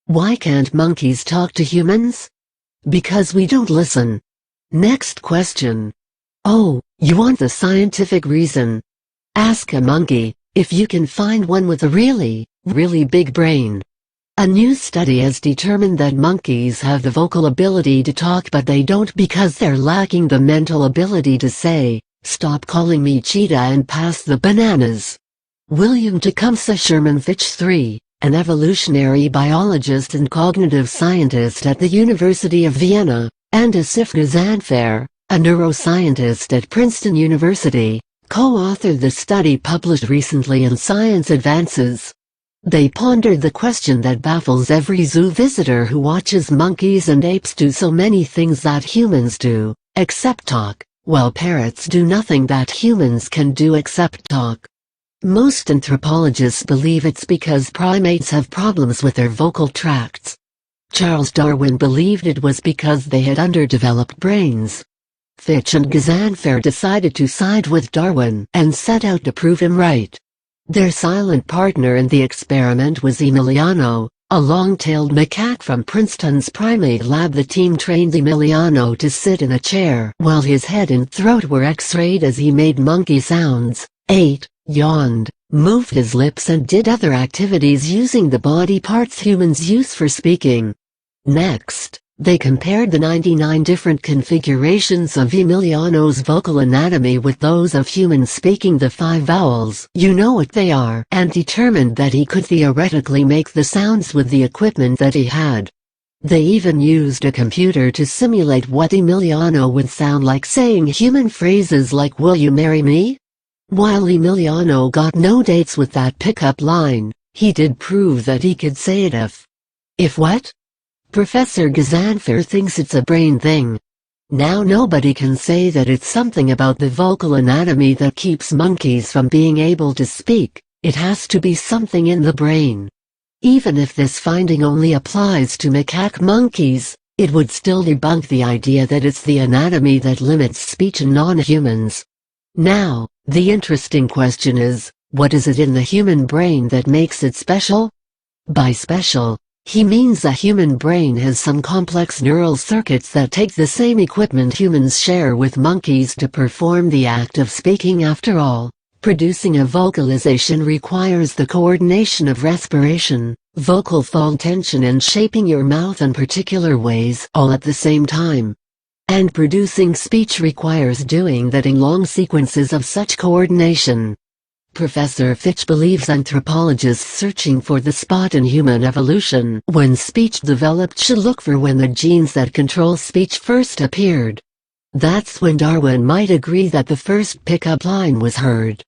Why can't monkeys talk to humans? Because we don't listen. Next question. Oh, you want the scientific reason? Ask a monkey, if you can find one with a really, really big brain. A new study has determined that monkeys have the vocal ability to talk, but they don't because they're lacking the mental ability to say, "Stop calling me cheetah and pass the bananas." William Tecumseh Sherman Fitch III, an evolutionary biologist and cognitive scientist at the University of Vienna, and Asif Ghazanfar, a neuroscientist at Princeton University, co-authored the study published recently in Science Advances. They pondered the question that baffles every zoo visitor who watches monkeys and apes do so many things that humans do, except talk, while parrots do nothing that humans can do except talk. Most anthropologists believe it's because primates have problems with their vocal tracts. Charles Darwin believed it was because they had underdeveloped brains. Fitch and Ghazanfar decided to side with Darwin and set out to prove him right. Their silent partner in the experiment was Emiliano, a long-tailed macaque from Princeton's primate lab. The team trained Emiliano to sit in a chair while his head and throat were x-rayed as he made monkey sounds, ate, yawned, moved his lips and did other activities using the body parts humans use for speaking. Next, they compared the 99 different configurations of Emiliano's vocal anatomy with those of humans speaking the 5 vowels, you know what they are, and determined that he could theoretically make the sounds with the equipment that he had. They even used a computer to simulate what Emiliano would sound like saying human phrases like "Will you marry me?" While Emiliano got no dates with that pickup line, he did prove that he could say it if what? Professor Ghazanfar thinks it's a brain thing. Now nobody can say that it's something about the vocal anatomy that keeps monkeys from being able to speak. It has to be something in the brain. Even if this finding only applies to macaque monkeys, it would still debunk the idea that it's the anatomy that limits speech in non-humans. Now, the interesting question is, what is it in the human brain that makes it special? By special, he means a human brain has some complex neural circuits that take the same equipment humans share with monkeys to perform the act of speaking. After all, producing a vocalization requires the coordination of respiration, vocal fold tension and shaping your mouth in particular ways all at the same time. And producing speech requires doing that in long sequences of such coordination. Professor Fitch believes anthropologists searching for the spot in human evolution when speech developed should look for when the genes that control speech first appeared. That's when Darwin might agree that the first pickup line was heard.